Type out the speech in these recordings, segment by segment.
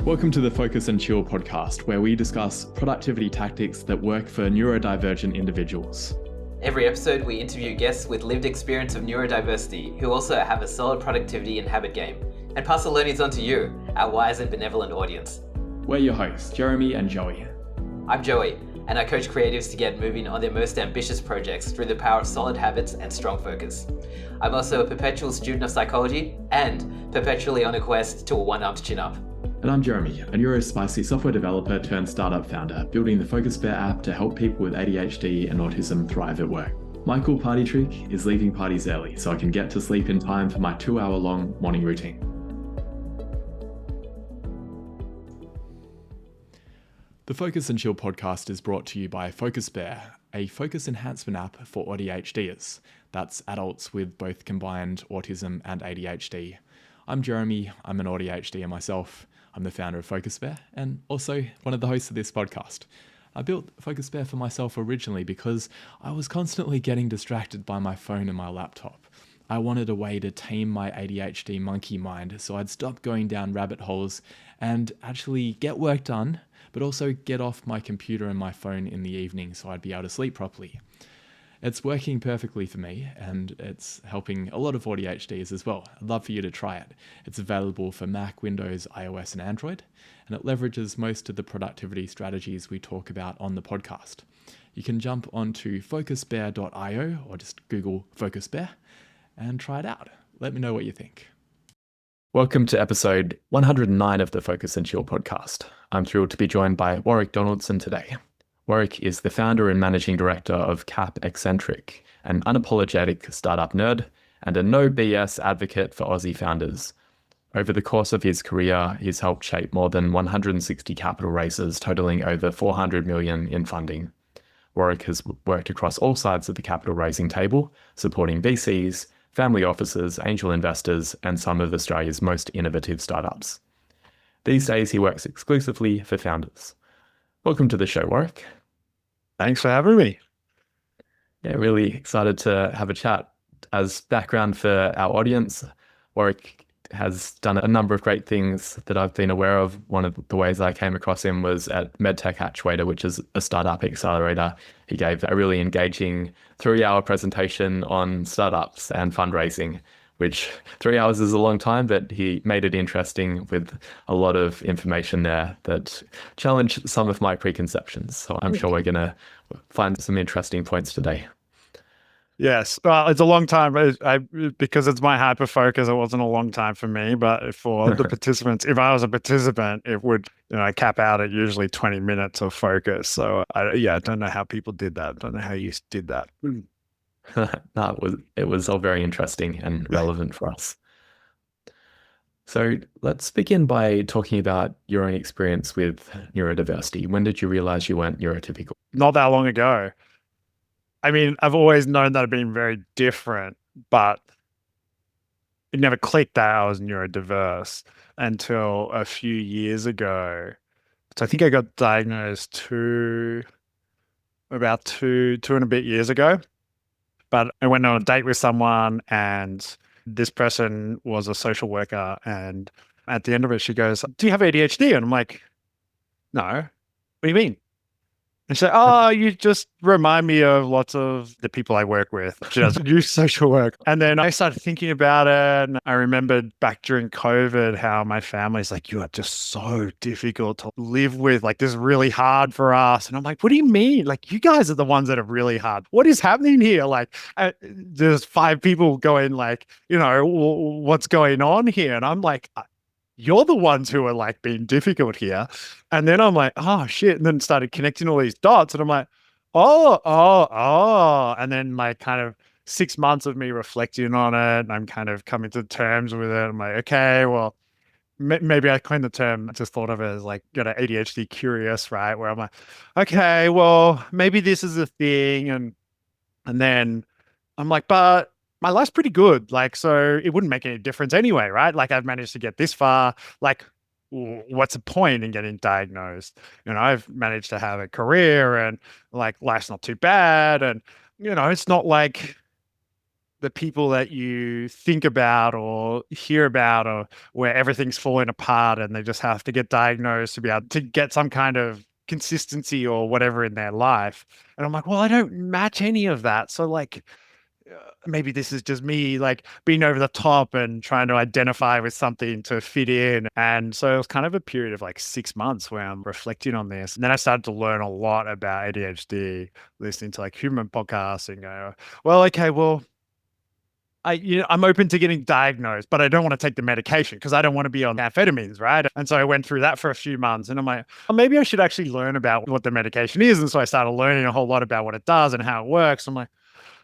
Welcome to the Focus and Chill podcast, where we discuss productivity tactics that work for neurodivergent individuals. Every episode, we interview guests with lived experience of neurodiversity who also have a solid productivity and habit game, and pass the learnings on to you, our wise and benevolent audience. We're your hosts, Jeremy and Joey. I'm Joey, and I coach creatives to get moving on their most ambitious projects through the power of solid habits and strong focus. I'm also a perpetual student of psychology and perpetually on a quest to a one-armed chin-up. And I'm Jeremy, a neurospicy software developer turned startup founder, building the Focus Bear app to help people with ADHD and autism thrive at work. My cool party trick is leaving parties early so I can get to sleep in time for my 2-hour-long morning routine. The Focus and Chill podcast is brought to you by Focus Bear, a focus enhancement app for ADHDers. That's adults with both combined autism and ADHD. I'm Jeremy, I'm an ADHDer myself. I'm the founder of Focus Bear and also one of the hosts of this podcast. I built Focus Bear for myself originally because I was constantly getting distracted by my phone and my laptop. I wanted a way to tame my ADHD monkey mind so I'd stop going down rabbit holes and actually get work done, but also get off my computer and my phone in the evening so I'd be able to sleep properly. It's working perfectly for me and it's helping a lot of ADHDs as well. I'd love for you to try it. It's available for Mac, Windows, iOS and Android, and it leverages most of the productivity strategies we talk about on the podcast. You can jump onto focusbear.io or just Google Focus Bear and try it out. Let me know what you think. Welcome to episode 109 of the Focus and Chill podcast. I'm thrilled to be joined by Warwick Donaldson today. Warwick is the founder and managing director of CapXcentric, an unapologetic startup nerd and a no BS advocate for Aussie founders. Over the course of his career, he's helped shape more than 160 capital raises, totaling over 400 million in funding. Warwick has worked across all sides of the capital raising table, supporting VCs, family offices, angel investors, and some of Australia's most innovative startups. These days, he works exclusively for founders. Welcome to the show, Warwick. Thanks for having me. Yeah, really excited to have a chat. As background for our audience, Warwick has done a number of great things that I've been aware of. One of the ways I came across him was at MedTech Actuator, which is a startup accelerator. He gave a really engaging 3-hour presentation on startups and fundraising, which 3 hours is a long time, but he made it interesting with a lot of information there that challenged some of my preconceptions. So I'm sure we're going to find some interesting points today. Yes, well, it's a long time, because it's my hyper focus. It wasn't a long time for me, but for the participants, if I was a participant, it would, cap out at usually 20 minutes of focus. So I don't know how people did that. I don't know how you did that. No, it was all very interesting and relevant for us. So let's begin by talking about your own experience with neurodiversity. When did you realize you weren't neurotypical? Not that long ago. I mean, I've always known that I've been very different, but it never clicked that I was neurodiverse until a few years ago. So I think I got diagnosed about two and a bit years ago. But I went on a date with someone and this person was a social worker. And at the end of it, she goes, "Do you have ADHD?" And I'm like, "No, what do you mean?" And she's like, "Oh, you just remind me of lots of the people I work with." She does do social work. And then I started thinking about it. And I remembered back during COVID how my family's like, "You are just so difficult to live with. Like, this is really hard for us." And I'm like, "What do you mean? Like, you guys are the ones that are really hard. What is happening here?" Like, there's 5 people going like, what's going on here? And I'm like, "You're the ones who are like being difficult here." And then I'm like, "Oh shit." And then started connecting all these dots. And I'm like, oh. And then like kind of 6 months of me reflecting on it. And I'm kind of coming to terms with it. I'm like, okay, well, maybe I coined the term. I just thought of it as like, ADHD curious, right? Where I'm like, okay, well, maybe this is a thing. And then I'm like, but my life's pretty good. Like, so it wouldn't make any difference anyway, right? Like, I've managed to get this far. Like, what's the point in getting diagnosed? I've managed to have a career and like life's not too bad. And, it's not like the people that you think about or hear about, or where everything's falling apart and they just have to get diagnosed to be able to get some kind of consistency or whatever in their life. And I'm like, well, I don't match any of that. So like, maybe this is just me like being over the top and trying to identify with something to fit in. And so it was kind of a period of like 6 months where I'm reflecting on this. And then I started to learn a lot about ADHD, listening to like human podcasts and go, well, okay, well, I'm open to getting diagnosed, but I don't want to take the medication because I don't want to be on amphetamines, right? And so I went through that for a few months, and I'm like, well, maybe I should actually learn about what the medication is. And so I started learning a whole lot about what it does and how it works. I'm like,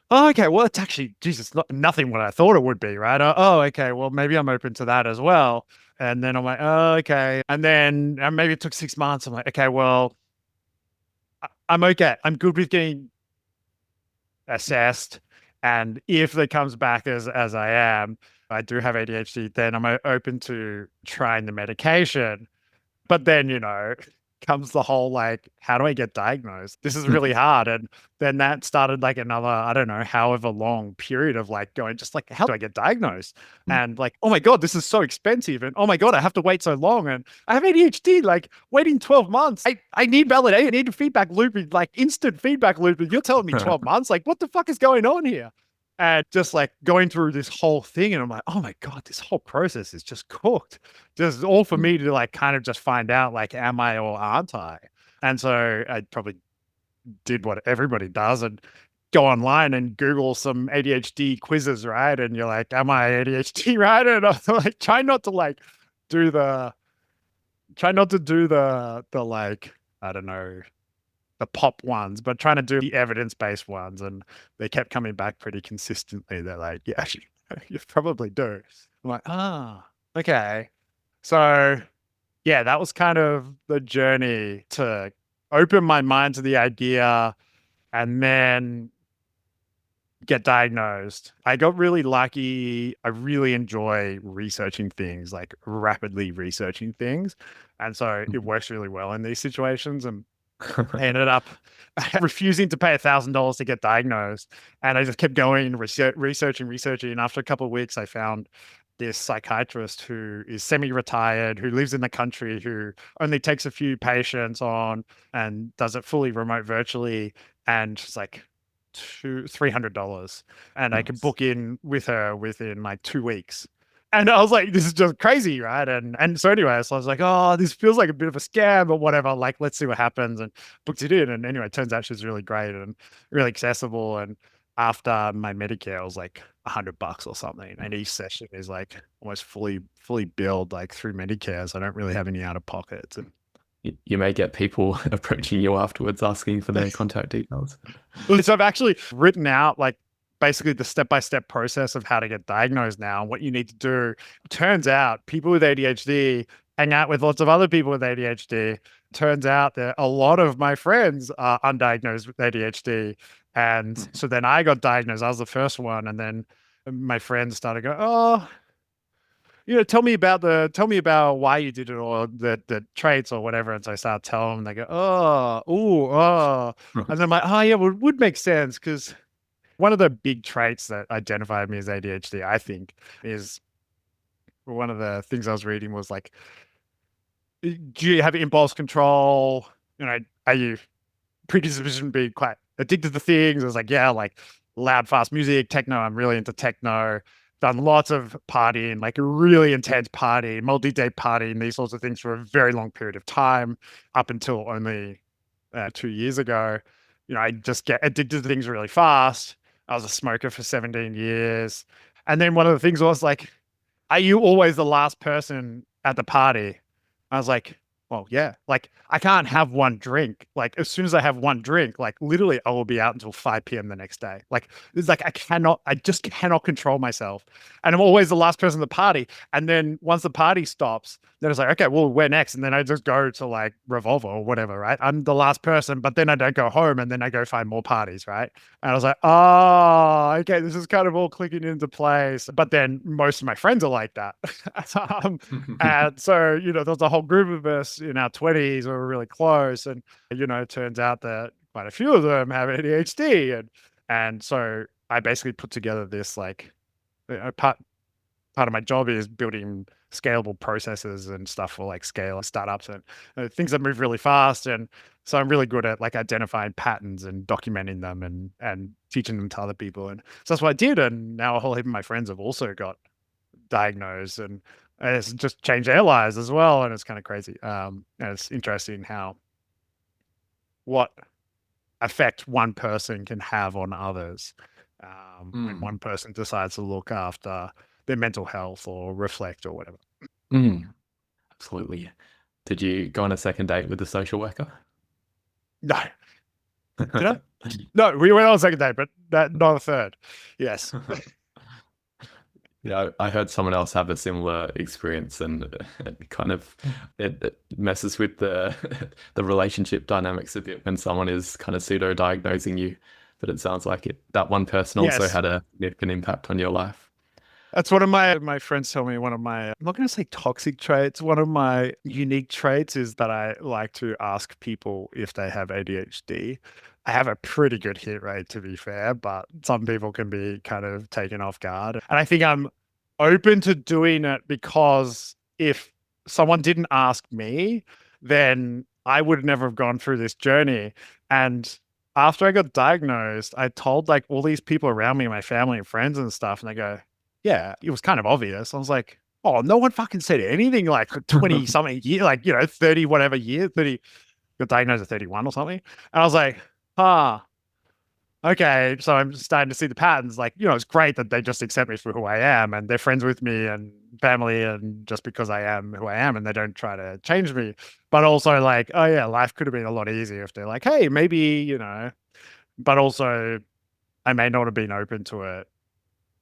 oh, okay, well, it's actually, Jesus, nothing what I thought it would be, right? Oh, okay, well, maybe I'm open to that as well. And then I'm like, oh, okay. And then maybe it took 6 months. I'm like, okay, well, I'm okay. I'm good with getting assessed. And if it comes back as I am, I do have ADHD, then I'm open to trying the medication. But then, comes the whole like, how do I get diagnosed? This is really hard. And then that started like another, I don't know, however long period of like going, just like, how do I get diagnosed? And like, oh my God, this is so expensive. And oh my God, I have to wait so long. And I have ADHD, like waiting 12 months. I need validation, I need a feedback loop, like instant feedback loop. And you're telling me 12 months? Like, what the fuck is going on here? And just like going through this whole thing, and I'm like, oh my God, this whole process is just cooked. Just all for me to like kind of just find out, like, am I or aren't I? And so I probably did what everybody does and go online and Google some ADHD quizzes, right? And you're like, am I ADHD, right? And I'm like, try not to do the like, I don't know, the pop ones, but trying to do the evidence-based ones. And they kept coming back pretty consistently. They're like, yeah, you probably do. I'm like, okay. So yeah, that was kind of the journey to open my mind to the idea and then get diagnosed. I got really lucky. I really enjoy researching things, like rapidly researching things. And so it works really well in these situations. And I ended up refusing to pay $1,000 to get diagnosed. And I just kept going, researching. And after a couple of weeks, I found this psychiatrist who is semi-retired, who lives in the country, who only takes a few patients on and does it fully remote virtually. And it's like $300. And I could book in with her within like 2 weeks. And I was like, this is just crazy, right? And so anyway, so I was like, oh, this feels like a bit of a scam or whatever. Like, let's see what happens. And booked it in. And anyway, it turns out she's really great and really accessible. And after my Medicare, it was like $100 or something. And each session is like almost fully billed like through Medicare. So I don't really have any out of pockets. And you may get people approaching you afterwards asking for their contact details. So I've actually written out like basically the step-by-step process of how to get diagnosed now and what you need to do. Turns out people with ADHD hang out with lots of other people with ADHD. Turns out that a lot of my friends are undiagnosed with ADHD. And so then I got diagnosed. I was the first one. And then my friends started going, oh, tell me about why you did it or the traits or whatever. And so I started telling them, they go, oh. And then I'm like, oh yeah, well, it would make sense because one of the big traits that identified me as ADHD, I think, is one of the things I was reading was like, do you have impulse control? Are you predisposition to be quite addicted to things? I was like, yeah, like loud, fast music, techno. I'm really into techno. Done lots of partying, like a really intense party, multi-day partying, these sorts of things for a very long period of time, up until only 2 years ago. I just get addicted to things really fast. I was a smoker for 17 years. And then one of the things was like, are you always the last person at the party? I was like, well, yeah, like I can't have one drink. Like as soon as I have one drink, like literally I will be out until 5 p.m. the next day. Like it's like I just cannot control myself. And I'm always the last person at the party. And then once the party stops, then it's like, okay, well, where next? And then I just go to like Revolver or whatever, right? I'm the last person, but then I don't go home and then I go find more parties, right? And I was like, oh, okay, this is kind of all clicking into place. But then most of my friends are like that. And so, there's a whole group of us in our 20s who were really close. And, it turns out that quite a few of them have ADHD. And so I basically put together this like part of my job is building scalable processes and stuff for like scale startups and things that move really fast. And so I'm really good at like identifying patterns and documenting them and teaching them to other people. And so that's what I did. And now a whole heap of my friends have also got diagnosed, and it's just changed their lives as well. And it's kind of crazy. And it's interesting how what effect one person can have on others when one person decides to look after their mental health or reflect or whatever. Absolutely. Did you go on a second date with the social worker? No. Did I? No, we went on a second date, but not a third. Yes. Yeah, I heard someone else have a similar experience, and it kind of it messes with the the relationship dynamics a bit when someone is kind of pseudo diagnosing you. But it sounds like that one person also Yes. had a significant impact on your life. That's one of my friends tell me one of my, I'm not going to say toxic traits. One of my unique traits is that I like to ask people if they have ADHD. I have a pretty good hit rate, to be fair, but some people can be kind of taken off guard. And I think I'm open to doing it because if someone didn't ask me, then I would never have gone through this journey. And after I got diagnosed, I told like all these people around me, my family and friends and stuff, and they go, yeah, it was kind of obvious. I was like, oh, no one fucking said anything like 20 something year, like, 30, whatever year, 30, got diagnosed at 31 or something. And I was like, okay. So I'm starting to see the patterns. Like, it's great that they just accept me for who I am and they're friends with me and family and just because I am who I am and they don't try to change me. But also like, oh yeah, life could have been a lot easier if they're like, hey, maybe, but also I may not have been open to it.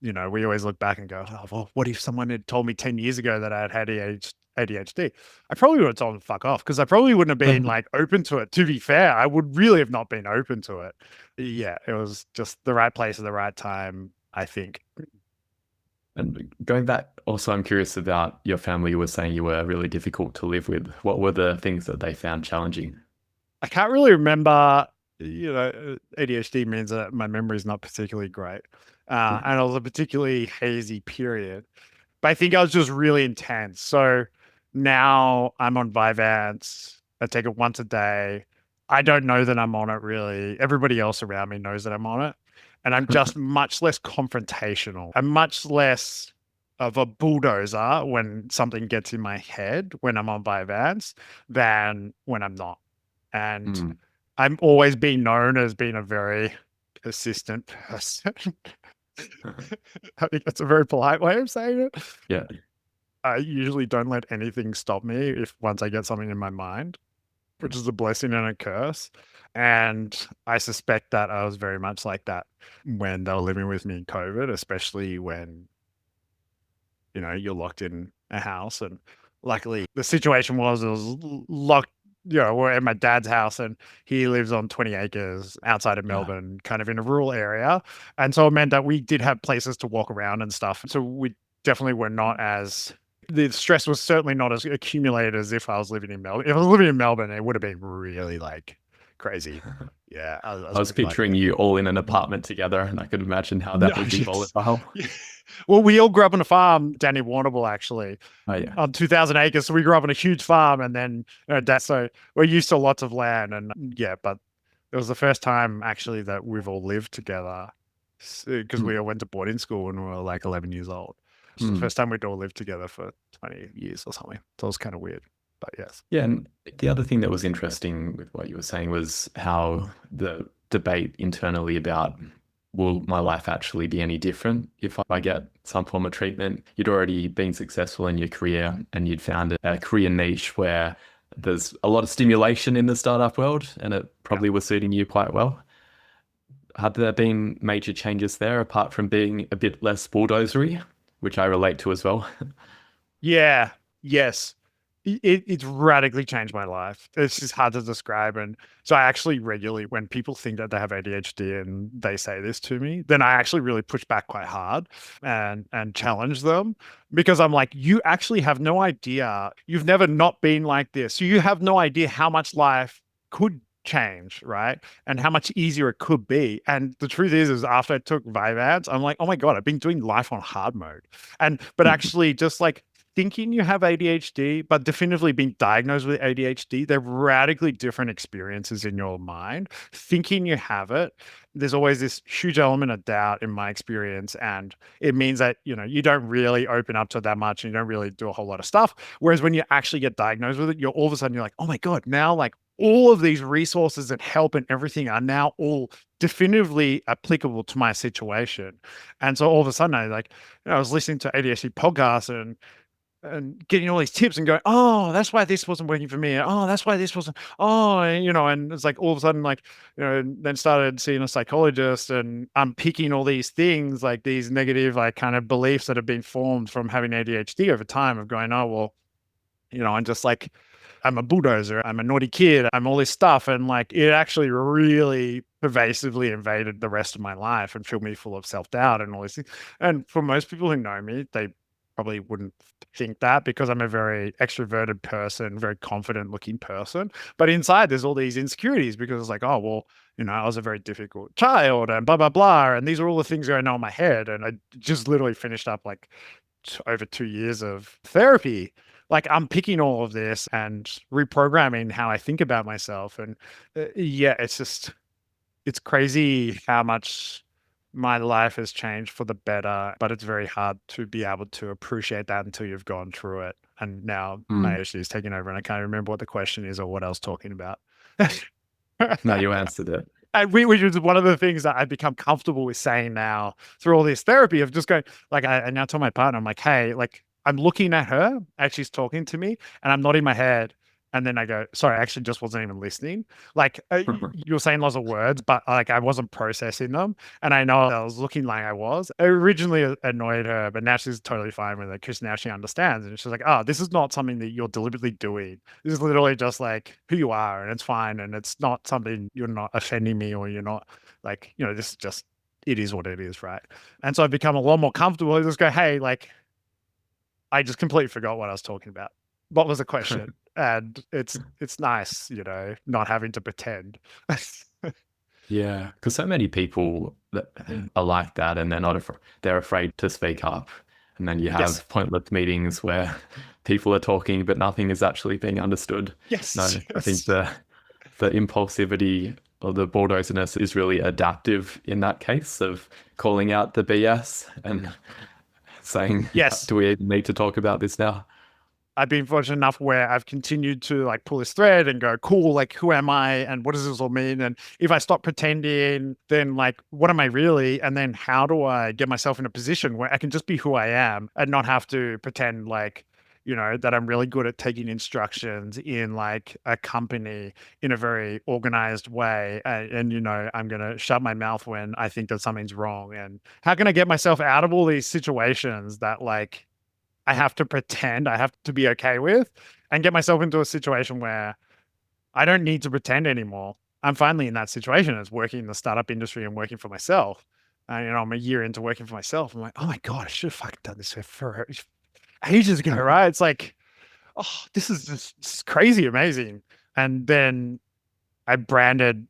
We always look back and go, oh, well, what if someone had told me 10 years ago that I had ADHD? I probably would have told them fuck off because I probably wouldn't have been like open to it. To be fair, I would really have not been open to it. Yeah, it was just the right place at the right time, I think. And going back, also, I'm curious about your family. You were saying you were really difficult to live with. What were the things that they found challenging? I can't really remember, ADHD means that my memory is not particularly great. And it was a particularly hazy period. But I think I was just really intense. So now I'm on Vyvanse. I take it once a day. I don't know that I'm on it really. Everybody else around me knows that I'm on it. And I'm just much less confrontational. I'm much less of a bulldozer when something gets in my head when I'm on Vyvanse than when I'm not. And I'm always been known as being a very persistent person. I think that's a very polite way of saying it. Yeah. I usually don't let anything stop me if once I get something in my mind, which is a blessing and a curse. And I suspect that I was very much like that when they were living with me in COVID, especially when, you're locked in a house. And luckily the situation was, it was locked. We're at my dad's house and he lives on 20 acres outside of Melbourne, kind of in a rural area. And so it meant that we did have places to walk around and stuff. So we definitely were not as, the stress was certainly not as accumulated as if I was living in Melbourne. If I was living in Melbourne, it would have been really like crazy. Yeah. I was picturing you all in an apartment together and I could imagine how that would be volatile. Well, we all grew up on a farm down in Warrnambool, actually. Oh, yeah. On 2,000 acres. So we grew up on a huge farm and then, so we're used to lots of land. And but it was the first time actually that we've all lived together because we all went to boarding school when we were like 11 years old. So the first time we'd all lived together for 20 years or something. So it was kind of weird, but yes. Yeah. And the other thing that was interesting with what you were saying was how the debate internally about, will my life actually be any different if I get some form of treatment? You'd already been successful in your career and you'd found a career niche where there's a lot of stimulation in the startup world and it probably was suiting you quite well. Have there been major changes there apart from being a bit less bulldozery, which I relate to as well? Yeah. Yes. It's radically changed my life. It's just hard to describe. And so I actually regularly, when people think that they have ADHD and they say this to me, then I actually really push back quite hard and challenge them because I'm like, you actually have no idea. You've never not been like this. So you have no idea how much life could change, right? And how much easier it could be. And the truth is after I took Vyvanse, I'm like, oh my God, I've been doing life on hard mode. But actually just like thinking you have ADHD, but definitively being diagnosed with ADHD, they're radically different experiences in your mind. Thinking you have it, there's always this huge element of doubt in my experience. And it means that, you don't really open up to that much and you don't really do a whole lot of stuff. Whereas when you actually get diagnosed with it, you're all of a sudden, you're like, oh my God, now like all of these resources and help and everything are now all definitively applicable to my situation. And so all of a sudden I was listening to ADHD podcasts and getting all these tips and going, oh, that's why this wasn't working for me. Oh, that's why this wasn't. Oh, and it's like all of a sudden, then started seeing a psychologist and unpicking all these things, like these negative, like kind of beliefs that have been formed from having ADHD over time of going, oh, well, I'm just like, I'm a bulldozer, I'm a naughty kid, I'm all this stuff. And like, it actually really pervasively invaded the rest of my life and filled me full of self-doubt and all these things. And for most people who know me, they probably wouldn't think that because I'm a very extroverted person, very confident looking person. But inside there's all these insecurities because it's like, oh, well, I was a very difficult child and blah, blah, blah. And these are all the things going on in my head. And I just literally finished up like over 2 years of therapy, like unpicking all of this and reprogramming how I think about myself. And yeah, it's crazy how much my life has changed for the better, but it's very hard to be able to appreciate that until you've gone through it. And now my ADHD is taking over and I can't remember what the question is or what I was talking about. No, you answered it. And which is one of the things that I've become comfortable with saying now through all this therapy of just going, like, I now tell my partner, I'm like, hey, like, I'm looking at her as she's talking to me and I'm nodding my head. And then I go, sorry, I actually just wasn't even listening. Like you were saying lots of words, but like I wasn't processing them. And I know I was looking like I was. I originally annoyed her, but now she's totally fine with it because now she understands. And she's like, oh, this is not something that you're deliberately doing. This is literally just like who you are and it's fine. And it's not something you're not offending me or you're not like, this is just, it is what it is, right? And so I've become a lot more comfortable. I just go, hey, like, I just completely forgot what I was talking about. What was the question? And it's nice, not having to pretend. Yeah, because so many people that are like that, and they're afraid to speak up, and then you have pointless meetings where people are talking but nothing is actually being understood. Yes. No, I think the impulsivity or the bulldozerness is really adaptive in that case of calling out the BS and saying, yes, do we need to talk about this now? I've been fortunate enough where I've continued to like pull this thread and go, cool, like who am I and what does this all mean? And if I stop pretending, then like, what am I really? And then how do I get myself in a position where I can just be who I am and not have to pretend like, that I'm really good at taking instructions in like a company in a very organized way. And I'm going to shut my mouth when I think that something's wrong. And how can I get myself out of all these situations that like, I have to pretend I have to be okay with and get myself into a situation where I don't need to pretend anymore. I'm finally in that situation as working in the startup industry and working for myself. And, I'm a year into working for myself. I'm like, oh my God, I should have fucking done this for ages ago, right? It's like, oh, this is crazy amazing. And then I branded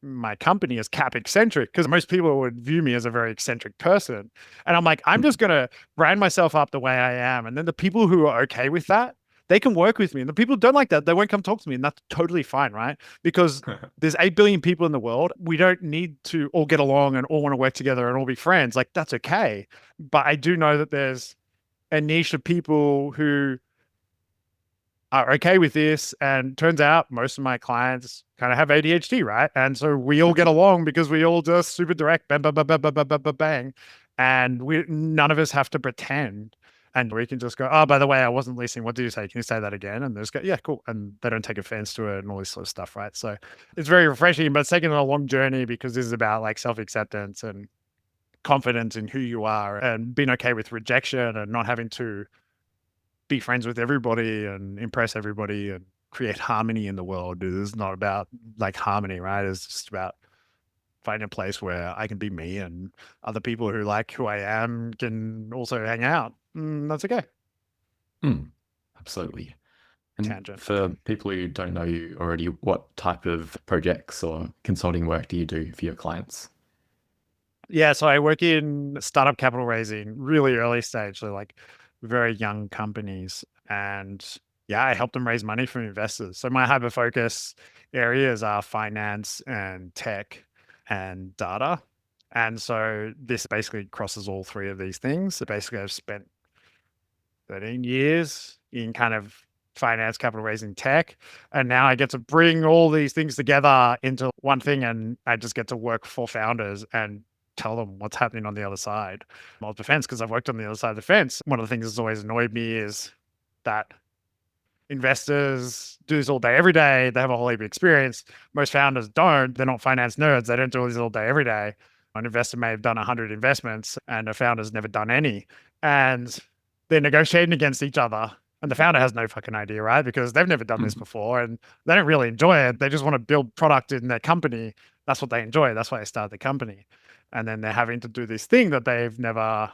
my company as CapXcentric because most people would view me as a very eccentric person. And I'm like, I'm just going to brand myself up the way I am. And then the people who are okay with that, they can work with me. And the people who don't like that, they won't come talk to me. And that's totally fine, right? Because there's 8 billion people in the world. We don't need to all get along and all want to work together and all be friends. Like, that's okay. But I do know that there's a niche of people who are okay with this. And turns out most of my clients kind of have ADHD, right? And so we all get along because we all just super direct, bang, bang, bang, bang, bang, bang, bang, bang. And none of us have to pretend. And we can just go, oh, by the way, I wasn't listening. What did you say? Can you say that again? And they just go, yeah, cool. And they don't take offense to it and all this sort of stuff, right? So it's very refreshing, but it's taken a long journey because this is about like self-acceptance and confidence in who you are and being okay with rejection and not having to be friends with everybody and impress everybody and create harmony in the world. It is not about like harmony, right? It's just about finding a place where I can be me and other people who like who I am can also hang out. That's okay. Absolutely. And tangent. for people who don't know you already, what type of projects or consulting work do you do for your clients? Yeah, so I work in startup capital raising, really early stage, so like very young companies. And yeah, I help them raise money from investors. So my hyper focus areas are finance and tech and data. And so this basically crosses all three of these things. So basically, I've spent 13 years in kind of finance, capital raising, tech. And now I get to bring all these things together into one thing. And I just get to work for founders and tell them what's happening on the other side of the fence, because I've worked on the other side of the fence. One of the things that's always annoyed me is that investors do this all day, every day. They have a whole heap of experience. Most founders don't. They're not finance nerds. They don't do this all day, every day. An investor may have done 100 investments and a founder's never done any. And they're negotiating against each other. And the founder has no fucking idea, right? Because they've never done this before and they don't really enjoy it. They just want to build product in their company. That's what they enjoy. That's why they started the company. And then they're having to do this thing that they've never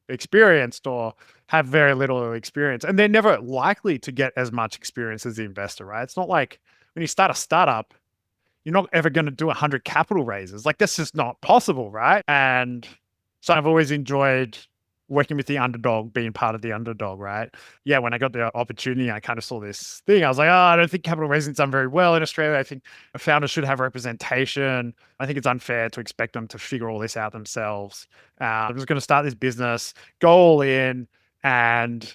experienced or have very little experience. And they're never likely to get as much experience as the investor, right? It's not like when you start a startup, you're not ever going to do 100 capital raises. Like, that's just not possible, right? And so I've always enjoyed working with the underdog, being part of the underdog, right? Yeah, when I got the opportunity, I kind of saw this thing. I was like, oh, I don't think capital raising's done very well in Australia. I think a founder should have representation. I think it's unfair to expect them to figure all this out themselves. I'm just going to start this business, go all in, and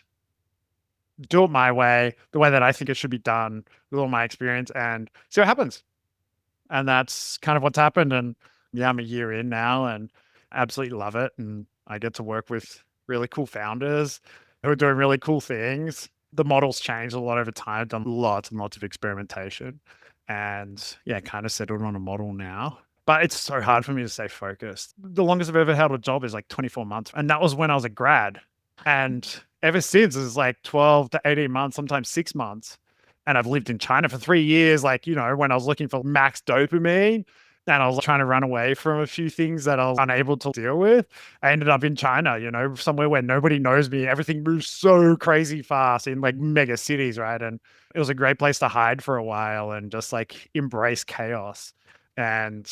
do it my way, the way that I think it should be done with all my experience, and see what happens. And that's kind of what's happened. And yeah, I'm a year in now and absolutely love it. And I get to work with really cool founders who are doing really cool things. The model's changed a lot over time. I've done lots and lots of experimentation and yeah, kind of settled on a model now. But it's so hard for me to stay focused. The longest I've ever held a job is like 24 months. And that was when I was a grad. And ever since it's like 12 to 18 months, sometimes 6 months. And I've lived in China for 3 years, like, you know, when I was looking for max dopamine and I was trying to run away from a few things that I was unable to deal with. I ended up in China, you know, somewhere where nobody knows me. Everything moves so crazy fast in like mega cities, right? And it was a great place to hide for a while and just like embrace chaos. And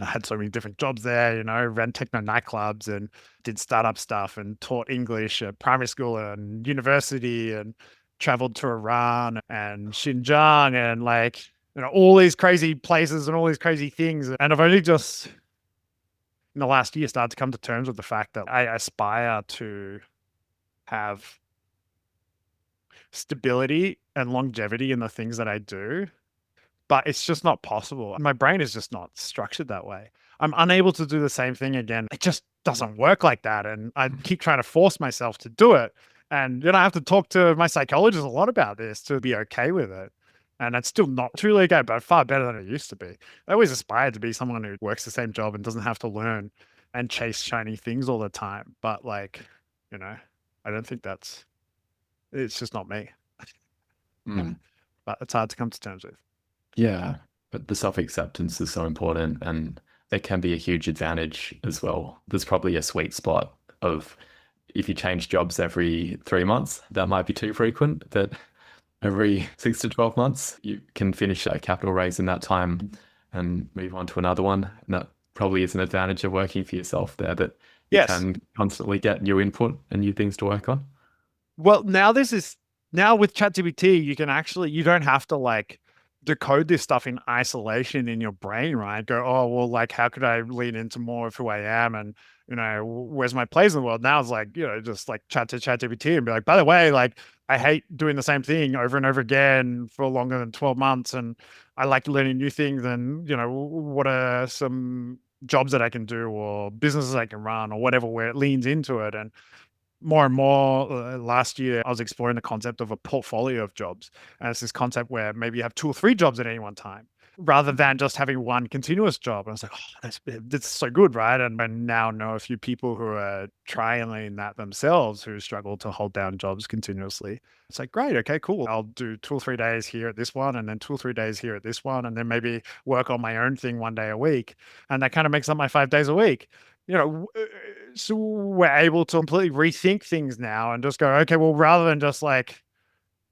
I had so many different jobs there, you know, ran techno nightclubs and did startup stuff and taught English at primary school and university and traveled to Iran and Xinjiang and like, you know, all these crazy places and all these crazy things. And I've only just in the last year started to come to terms with the fact that I aspire to have stability and longevity in the things that I do, but it's just not possible. My brain is just not structured that way. I'm unable to do the same thing again. It just doesn't work like that. And I keep trying to force myself to do it. And then I have to talk to my psychologist a lot about this to be okay with it. And it's still not truly okay, but far better than it used to be. I always aspired to be someone who works the same job and doesn't have to learn and chase shiny things all the time. But like, you know, I don't think it's just not me. But it's hard to come to terms with. Yeah, but the self-acceptance is so important and it can be a huge advantage as well. There's probably a sweet spot of if you change jobs every 3 months, that might be too frequent, that every 6 to 12 months, you can finish a capital raise in that time and move on to another one. And that probably is an advantage of working for yourself there, that you Yes. can constantly get new input and new things to work on. Well, now with ChatGPT, you don't have to like decode this stuff in isolation in your brain, right? Go, oh, well, like, how could I lean into more of who I am? And, you know, where's my place in the world? Now it's like, you know, just like chat to ChatGPT and be like, by the way, like, I hate doing the same thing over and over again for longer than 12 months. And I like learning new things. And, you know, what are some jobs that I can do or businesses I can run or whatever, where it leans into it. And more and more last year, I was exploring the concept of a portfolio of jobs. And it's this concept where maybe you have 2 or 3 jobs at any one time rather than just having one continuous job. And I was like, oh, that's so good, right? And I now know a few people who are trialing that themselves who struggle to hold down jobs continuously. It's like, great, okay, cool. I'll do 2 or 3 days here at this one and then 2 or 3 days here at this one. And then maybe work on my own thing 1 day a week. And that kind of makes up my 5 days a week. You know, so we're able to completely rethink things now and just go, okay, well, rather than just like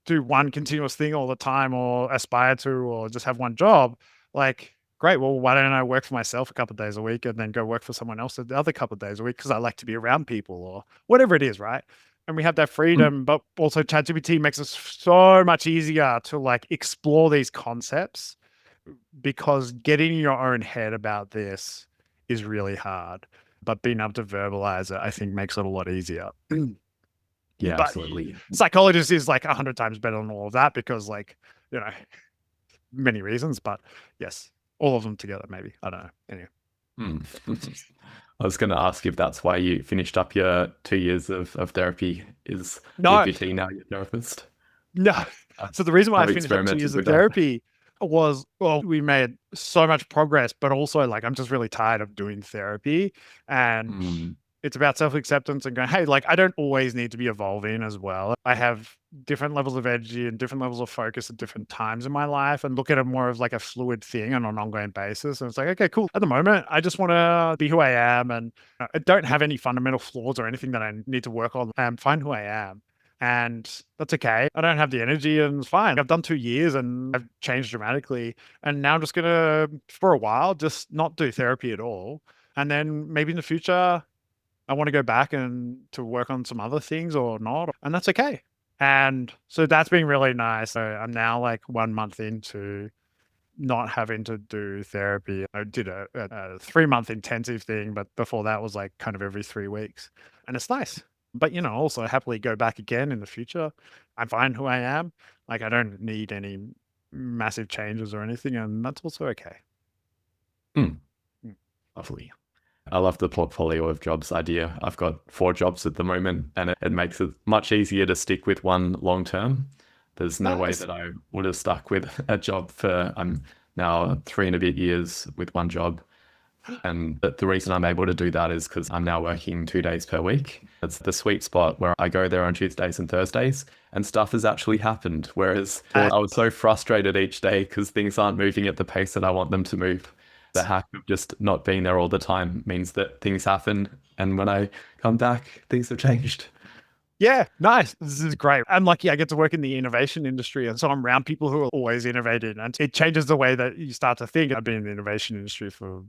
do one continuous thing all the time or aspire to, or just have one job, like, great. Well, why don't I work for myself a couple of days a week and then go work for someone else the other couple of days a week because I like to be around people or whatever it is, right? And we have that freedom, but also ChatGPT makes it so much easier to like explore these concepts because getting in your own head about this is really hard. But being able to verbalize it, I think, makes it a lot easier. Yeah, But absolutely. psychologist is like 100 times better than all of that because, like, you know, many reasons. But yes, all of them together, maybe. I don't know. Anyway. I was going to ask if that's why you finished up your 2 years of therapy is No. with your now your therapist. No. So the reason why I I've finished up 2 experimented years of with that. therapy was, well, we made so much progress, but also like I'm just really tired of doing therapy. And it's about self-acceptance and going, hey, like I don't always need to be evolving as well. I have different levels of energy and different levels of focus at different times in my life, and look at it more of like a fluid thing on an ongoing basis. And it's like, okay, cool. At the moment, I just want to be who I am, and I don't have any fundamental flaws or anything that I need to work on. I'm fine who I am. And that's okay. I don't have the energy and it's fine. I've done 2 years and I've changed dramatically. And now I'm just going to, for a while, just not do therapy at all. And then maybe in the future, I want to go back and to work on some other things or not. And that's okay. And so that's been really nice. So I'm now like 1 month into not having to do therapy. I did a 3-month intensive thing, but before that was like kind of every 3 weeks. And it's nice. But, you know, also happily go back again in the future. I'm fine who I am. Like I don't need any massive changes or anything. And that's also okay. Lovely. I love the portfolio of jobs idea. I've got 4 jobs at the moment, and it makes it much easier to stick with one long term. There's no way that I would have stuck with a job for, I'm now 3 and a bit years with one job. And the reason I'm able to do that is because I'm now working 2 days per week. It's the sweet spot where I go there on Tuesdays and Thursdays and stuff has actually happened. Whereas I was so frustrated each day because things aren't moving at the pace that I want them to move. The hack of just not being there all the time means that things happen. And when I come back, things have changed. Yeah, nice. This is great. I'm lucky I get to work in the innovation industry. And so I'm around people who are always innovating. And it changes the way that you start to think. I've been in the innovation industry for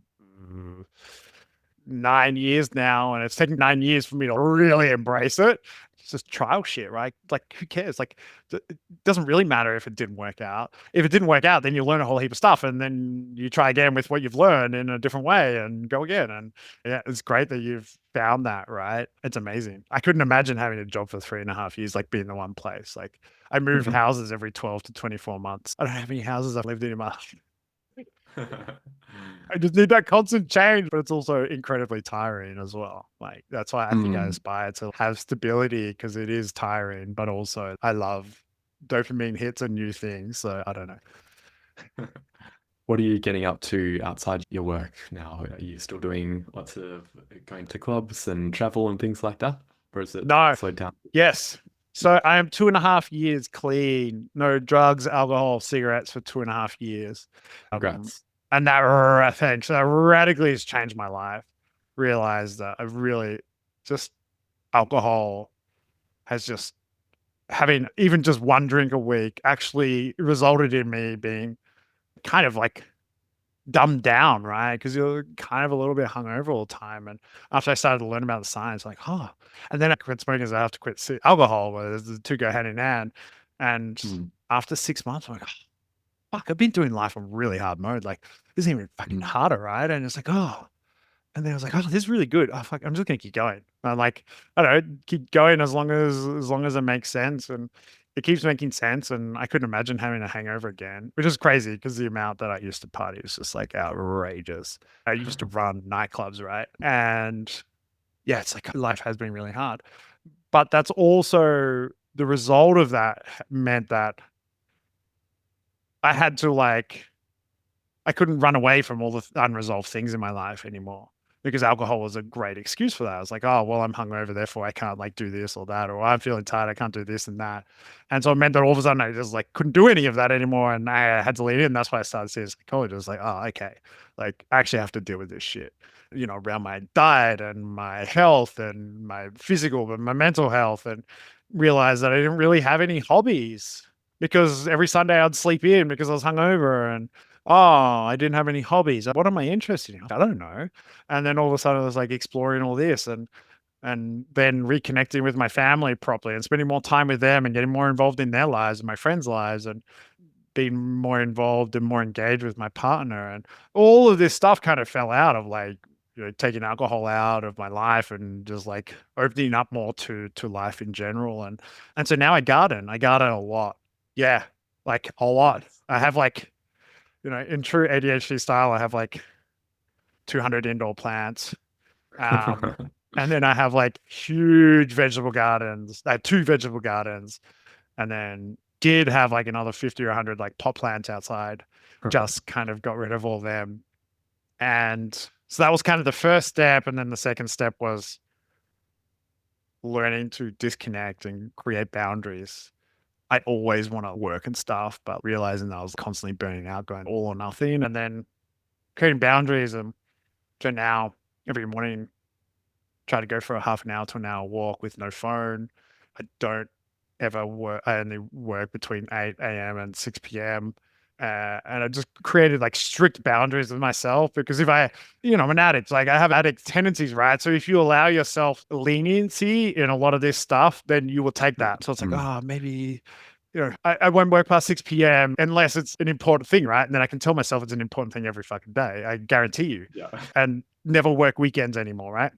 9 years now. And it's taken 9 years for me to really embrace it. It's just trial shit, right? Like, who cares? Like, it doesn't really matter if it didn't work out. If it didn't work out, then you learn a whole heap of stuff. And then you try again with what you've learned in a different way and go again. And yeah, it's great that you've found that, right? It's amazing. I couldn't imagine having a job for 3.5 years, like being in one place. Like I move houses every 12 to 24 months. I don't have any houses I've lived in my life. I just need that constant change, but it's also incredibly tiring as well. Like that's why I think I aspire to have stability because it is tiring, but also I love dopamine hits and new things. So I don't know. What are you getting up to outside your work now? Are you still doing lots of going to clubs and travel and things like that? Or is it slowed down? Yes. So I am 2.5 years clean. No drugs, alcohol, cigarettes for 2.5 years. Congrats. And that, thanks. That radically has changed my life. Realized that I've really just alcohol has just having even just one drink a week actually resulted in me being kind of like dumbed down, right? Because you're kind of a little bit hungover all the time. And after I started to learn about the science, like, oh, and then I quit smoking because I have to quit alcohol, where the two go hand in hand. And after 6 months, I'm like, oh, fuck, I've been doing life on really hard mode. Like, this is even fucking harder, right? And it's like, oh. And then I was like, oh, this is really good. Oh, fuck, I'm just gonna keep going. I'm like, I don't know, keep going as long as it makes sense. And it keeps making sense. And I couldn't imagine having a hangover again, which is crazy because the amount that I used to party was just like outrageous. I used to run nightclubs, right? And yeah, it's like life has been really hard. But that's also the result of that meant that I had to I couldn't run away from all the unresolved things in my life anymore because alcohol was a great excuse for that. I was like, oh, well, I'm hungover, therefore I can't do this or that, or I'm feeling tired, I can't do this and that. And so it meant that all of a sudden I just couldn't do any of that anymore. And I had to lean in. That's why I started seeing a psychologist. I was like, oh, okay. I actually have to deal with this shit, around my diet and my health and my physical and my mental health. And realized that I didn't really have any hobbies because every Sunday I'd sleep in because I was hungover and I didn't have any hobbies. What am I interested in? I don't know. And then all of a sudden I was like exploring all this and then reconnecting with my family properly and spending more time with them and getting more involved in their lives and my friends' lives and being more involved and more engaged with my partner. And all of this stuff kind of fell out of like, taking alcohol out of my life and just like opening up more to life in general. And so now I garden. I garden a lot. Yeah, like a lot. I have like, in true ADHD style, I have like 200 indoor plants. And then I have like huge vegetable gardens. I have 2 vegetable gardens, and then did have like another 50 or 100 like pot plants outside. Just kind of got rid of all them. And so that was kind of the first step. And then the second step was learning to disconnect and create boundaries. I always want to work and stuff, but realizing that I was constantly burning out, going all or nothing, and then creating boundaries. And so now every morning, try to go for a half an hour to an hour walk with no phone. I don't ever work. I only work between 8 a.m. and 6 p.m. And I just created like strict boundaries with myself because if I'm an addict, like I have addict tendencies, right? So if you allow yourself leniency in a lot of this stuff, then you will take that. So it's like, maybe, I won't work past 6 p.m. unless it's an important thing, right? And then I can tell myself it's an important thing every fucking day. I guarantee you. Yeah. And never work weekends anymore, right?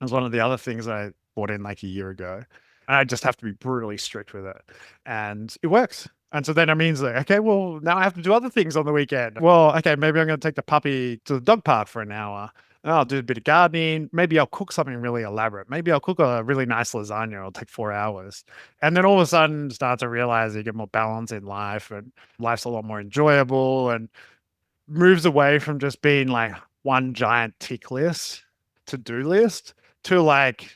That's one of the other things I bought in like a year ago. And I just have to be brutally strict with it. And it works. And so then it means like, okay, well, now I have to do other things on the weekend. Well, okay, maybe I'm going to take the puppy to the dog park for an hour. I'll do a bit of gardening. Maybe I'll cook something really elaborate. Maybe I'll cook a really nice lasagna. It'll take 4 hours. And then all of a sudden start to realize you get more balance in life and life's a lot more enjoyable and moves away from just being like one giant tick list, to-do list to like,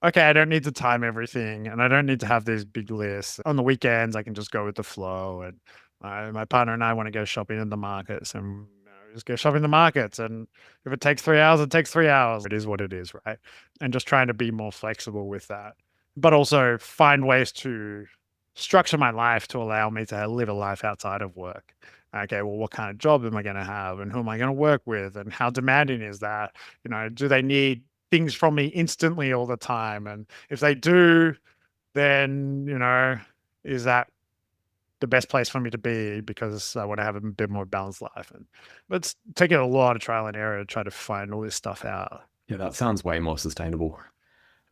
okay, I don't need to time everything and I don't need to have these big lists. On the weekends, I can just go with the flow. And my partner and I want to go shopping in the markets and just go shopping in the markets. And if it takes 3 hours, it takes 3 hours. It is what it is, right? And just trying to be more flexible with that, but also find ways to structure my life to allow me to live a life outside of work. Okay, well, what kind of job am I going to have and who am I going to work with and how demanding is that? Do they need things from me instantly all the time? And if they do, then, is that the best place for me to be because I want to have a bit more balanced life? But it's taking a lot of trial and error to try to find all this stuff out. Yeah, that sounds way more sustainable.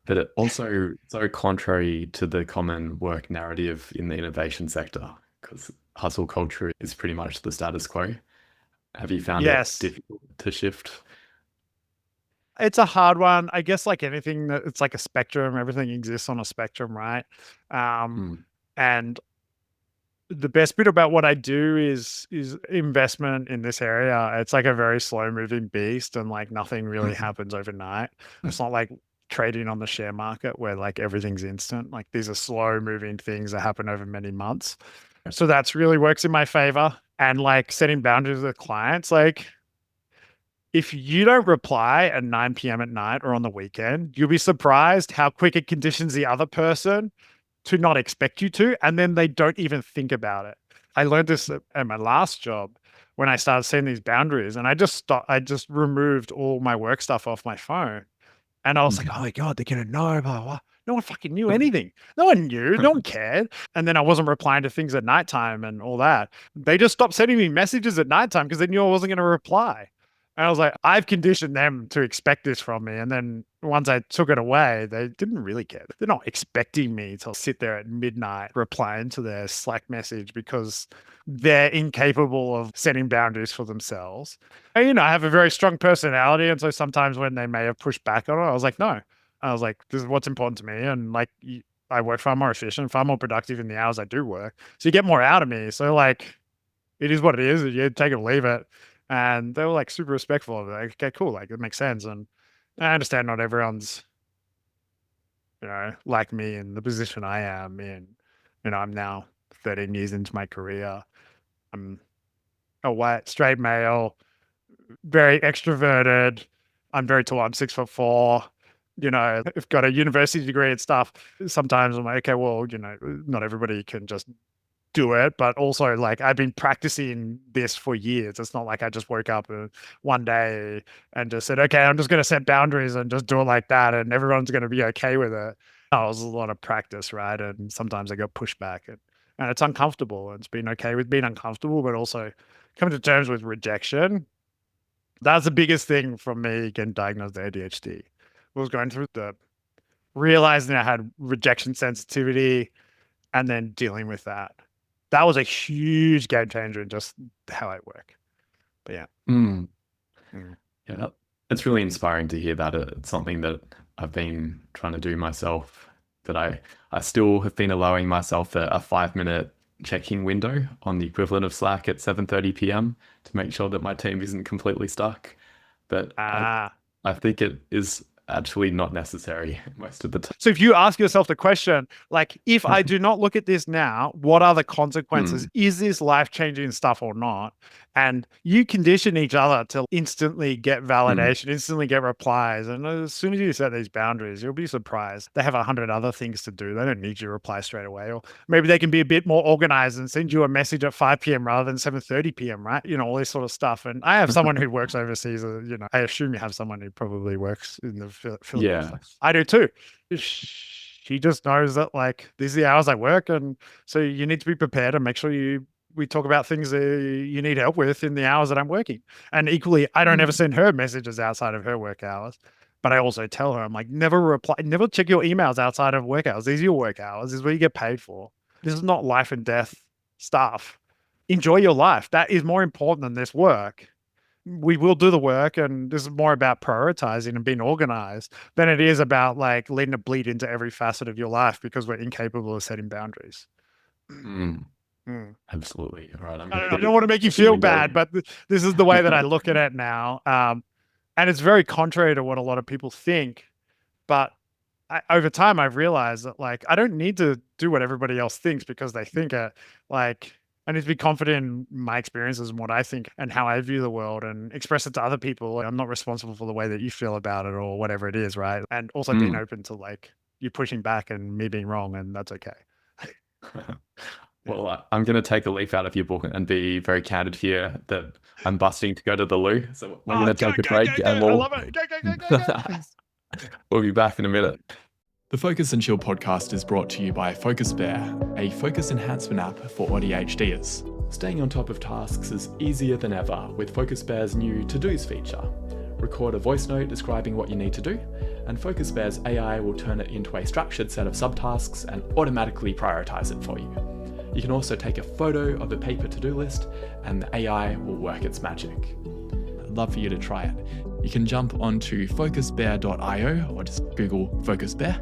But it also so contrary to the common work narrative in the innovation sector, because hustle culture is pretty much the status quo. Have you found it difficult to shift? It's a hard one. I guess like anything, it's like a spectrum. Everything exists on a spectrum, right? And the best bit about what I do is investment in this area. It's like a very slow moving beast and like nothing really happens overnight. It's not like trading on the share market where like everything's instant. Like these are slow moving things that happen over many months. So that's really works in my favor. And like setting boundaries with clients, like if you don't reply at 9 p.m. at night or on the weekend, you'll be surprised how quick it conditions the other person to not expect you to, and then they don't even think about it. I learned this at my last job when I started setting these boundaries, and I just removed all my work stuff off my phone. And I was like, oh my God, they're gonna know, blah, blah, blah. No one fucking knew anything. No one knew, no one cared. And then I wasn't replying to things at nighttime and all that. They just stopped sending me messages at nighttime because they knew I wasn't gonna reply. And I was like, I've conditioned them to expect this from me. And then once I took it away, they didn't really care. They're not expecting me to sit there at midnight replying to their Slack message because they're incapable of setting boundaries for themselves. And, I have a very strong personality. And so sometimes when they may have pushed back on it, I was like, no. I was like, this is what's important to me. And like, I work far more efficient, far more productive in the hours I do work. So you get more out of me. So like, it is what it is. You take it or leave it. And they were like super respectful of it. Like, okay, cool. Like it makes sense. And I understand not everyone's, like me in the position I am in. I'm now 13 years into my career. I'm a white, straight male, very extroverted. I'm very tall. I'm 6'4", I've got a university degree and stuff. Sometimes I'm like, okay, well, not everybody can just do it, but also like I've been practicing this for years. It's not like I just woke up one day and just said, okay, I'm just going to set boundaries and just do it like that, and everyone's going to be okay with it. That was a lot of practice, right? And sometimes I got pushback, and it's uncomfortable. It's been okay with being uncomfortable, but also coming to terms with rejection. That's the biggest thing for me getting diagnosed with ADHD. Was going through realizing I had rejection sensitivity and then dealing with that. That was a huge game changer in just how I work. But yeah. Yeah, it's really inspiring to hear that. It's something that I've been trying to do myself, that I still have been allowing myself a 5-minute check-in window on the equivalent of Slack at 7:30 p.m. to make sure that my team isn't completely stuck. But I think it is actually not necessary most of the time. So if you ask yourself the question, like, if I do not look at this now, what are the consequences? Is this life-changing stuff or not? And you condition each other to instantly get validation, instantly get replies. And as soon as you set these boundaries, you'll be surprised. They have 100 other things to do. They don't need you to reply straight away. Or maybe they can be a bit more organized and send you a message at 5 p.m. rather than 7:30 p.m., right? All this sort of stuff. And I have someone who works overseas. I assume you have someone who probably works in the Philippines. Yeah. I do too. She just knows that, like, these are the hours I work, and so you need to be prepared and make sure we talk about things that you need help with in the hours that I'm working. And equally, I don't ever send her messages outside of her work hours, but I also tell her, I'm like, never check your emails outside of work hours. These are your work hours. This is what you get paid for. This is not life and death stuff. Enjoy your life. That is more important than this work. We will do the work, and this is more about prioritizing and being organized than it is about like letting it bleed into every facet of your life because we're incapable of setting boundaries. Absolutely. All right. I don't want to make you feel bad, but this is the way that I look at it now. And it's very contrary to what a lot of people think. But over time, I've realized that, like, I don't need to do what everybody else thinks because they think it. Like, I need to be confident in my experiences and what I think and how I view the world, and express it to other people. I'm not responsible for the way that you feel about it or whatever it is, right? And also being open to, like, you pushing back and me being wrong, and that's okay. Well, I'm going to take a leaf out of your book and be very candid here that I'm busting to go to the loo. So we're going to take a break, and I love it. Go. We'll be back in a minute. The Focus and Chill podcast is brought to you by Focus Bear, a focus enhancement app for ADHDers. Staying on top of tasks is easier than ever with Focus Bear's new To-Dos feature. Record a voice note describing what you need to do, and Focus Bear's AI will turn it into a structured set of subtasks and automatically prioritize it for you. You can also take a photo of a paper to-do list, and the AI will work its magic. I'd love for you to try it. You can jump onto focusbear.io or just Google Focus Bear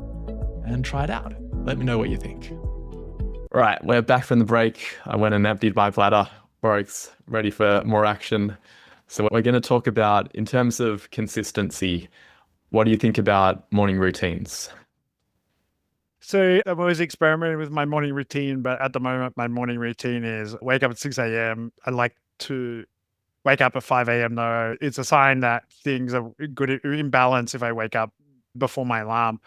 and try it out. Let me know what you think. Right, we're back from the break. I went and emptied my bladder. Warwick's ready for more action. So we're going to talk about, in terms of consistency, what do you think about morning routines? So I'm always experimenting with my morning routine, but at the moment, my morning routine is wake up at 6 a.m. I like to wake up at 5 a.m. though. It's a sign that things are good in balance if I wake up before my alarm.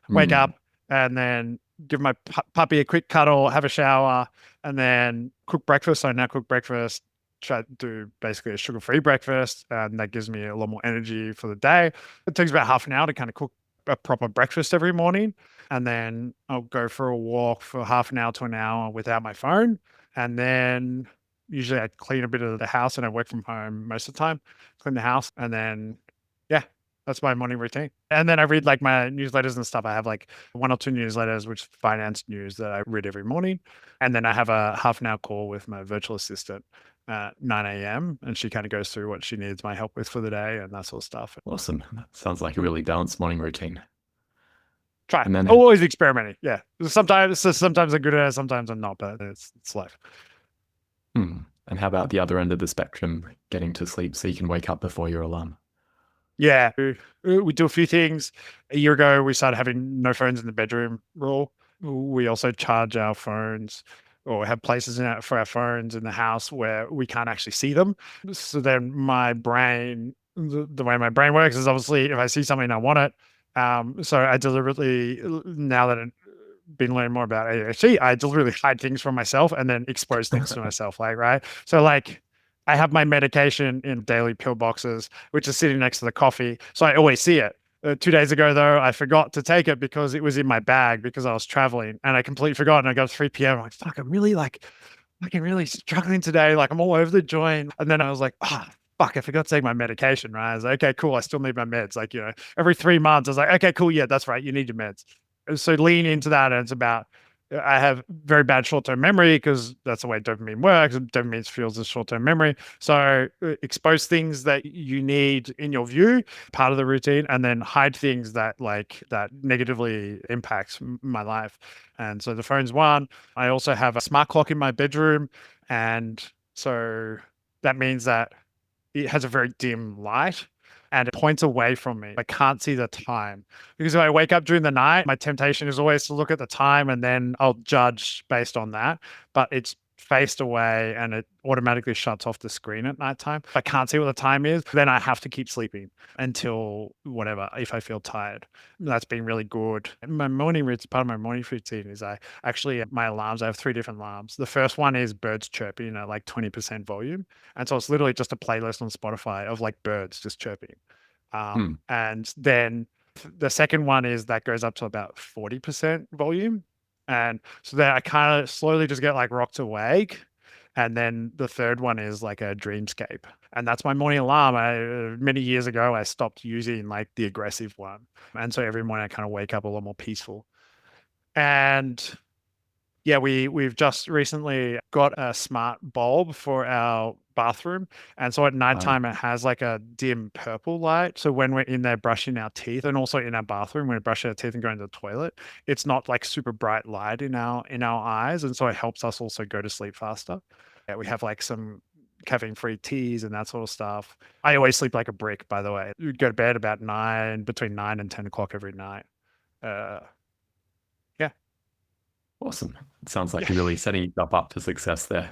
Wake up and then give my puppy a quick cuddle, have a shower, and then cook breakfast. So I now cook breakfast, try to do basically a sugar-free breakfast, and that gives me a lot more energy for the day. It takes about half an hour to kind of cook a proper breakfast every morning. And then I'll go for a walk for half an hour to an hour without my phone. And then usually I clean a bit of the house, and I work from home most of the time, clean the house. And then, yeah, that's my morning routine. And then I read like my newsletters and stuff. I have like 1 or 2 newsletters, which is finance news, that I read every morning. And then I have a half an hour call with my virtual assistant at 9 a.m. And she kind of goes through what she needs my help with for the day and that sort of stuff. Awesome. That sounds like a really balanced morning routine. Try. And then always experimenting. Yeah. Sometimes I'm good at it, sometimes I'm not, but it's life. And how about the other end of the spectrum, getting to sleep so you can wake up before your alarm? Yeah. We do a few things. A year ago, we started having no phones in the bedroom rule. We also charge our phones, or have places for our phones in the house where we can't actually see them. So then my brain, the way my brain works is, obviously if I see something I want it, So I deliberately, now that I've been learning more about ADHD, I deliberately hide things from myself and then expose things to myself, like, right? So like I have my medication in daily pill boxes, which is sitting next to the coffee. So I always see it. 2 days ago, though, I forgot to take it because it was in my bag because I was traveling and I completely forgot. And I got 3 p.m. I'm like, fuck, I'm really struggling today. Like I'm all over the joint. And then I was like, fuck, I forgot to take my medication, right? I was like, okay, cool. I still need my meds. Like, every 3 months, I was like, okay, cool. Yeah, that's right. You need your meds. So lean into that. And it's about, I have very bad short-term memory because that's the way dopamine works. Dopamine fuels the short-term memory. So expose things that you need in your view, part of the routine, and then hide things that negatively impacts my life. And so the phone's one. I also have a smart clock in my bedroom. And so that means that it has a very dim light and it points away from me. I can't see the time because if I wake up during the night, my temptation is always to look at the time and then I'll judge based on that. But it's faced away and it automatically shuts off the screen at nighttime. If I can't see what the time is, then I have to keep sleeping until whatever, if I feel tired. That's been really good. My morning routine, part of my morning routine is my alarms, I have 3 different alarms. The first one is birds chirping at like 20% volume. And so it's literally just a playlist on Spotify of like birds just chirping. And then the second one is that goes up to about 40% volume. And so then I kind of slowly just get like rocked awake. And then the third one is like a dreamscape. And that's my morning alarm. Many years ago, I stopped using like the aggressive one. And so every morning I kind of wake up a lot more peaceful. And yeah, we've just recently got a smart bulb for our bathroom. And so at nighttime, it has like a dim purple light. So when we're in there brushing our teeth and also in our bathroom, when we brush our teeth and go into the toilet, it's not like super bright light in our eyes. And so it helps us also go to sleep faster. Yeah, we have like some caffeine-free teas and that sort of stuff. I always sleep like a brick, by the way. We go to bed about between 9 and 10 o'clock every night. Yeah. Awesome. It sounds like you're really setting yourself up for success there.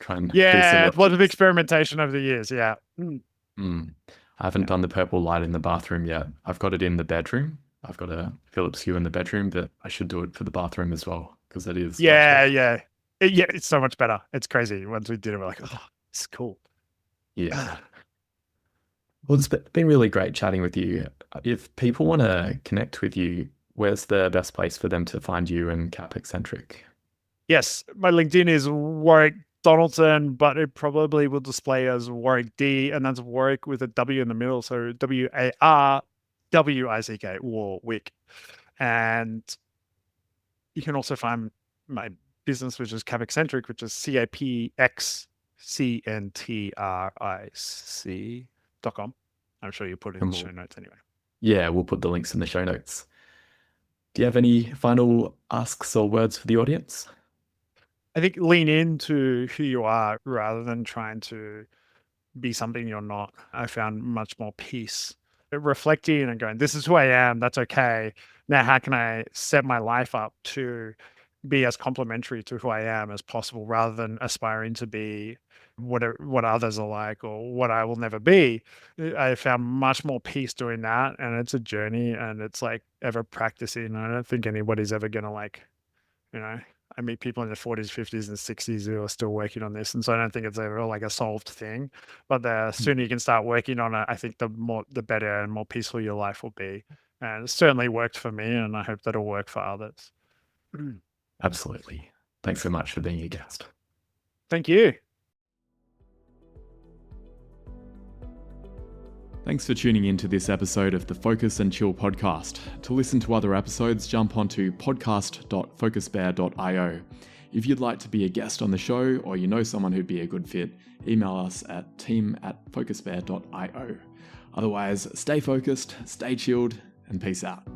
Try and Yeah, a lot of experimentation over the years. Yeah. I haven't done the purple light in the bathroom yet. I've got it in the bedroom. I've got a Philips Hue in the bedroom, but I should do it for the bathroom as well because it is. Yeah. It's so much better. It's crazy. Once we did it, we're like, oh, it's cool. Yeah. Well, it's been really great chatting with you. If people want to connect with you, where's the best place for them to find you and CapXcentric? Yes, my LinkedIn is Warwick Donaldson, but it probably will display as Warwick D, and that's Warwick with a W in the middle. So WARWICK, Warwick. And you can also find my business, which is CapXcentric, which is CapXcentric.com. I'm sure you put it in the show notes anyway. Yeah, we'll put the links in the show notes. Do you have any final asks or words for the audience? I think lean into who you are rather than trying to be something you're not. I found much more peace. Reflecting and going, this is who I am. That's okay. Now, how can I set my life up to be as complementary to who I am as possible rather than aspiring to be what others are like or what I will never be. I found much more peace doing that. And it's a journey and it's like ever practicing. I don't think anybody's ever going to I meet people in their 40s, 50s, and 60s who are still working on this. And so I don't think it's ever like a solved thing. But the sooner you can start working on it, I think the better and more peaceful your life will be. And it certainly worked for me, and I hope that'll work for others. Absolutely. Thanks so much for being a guest. Thank you. Thanks for tuning in to this episode of the Focus and Chill podcast. To listen to other episodes, jump onto podcast.focusbear.io. If you'd like to be a guest on the show or you know someone who'd be a good fit, email us at team@focusbear.io. Otherwise, stay focused, stay chilled, and peace out.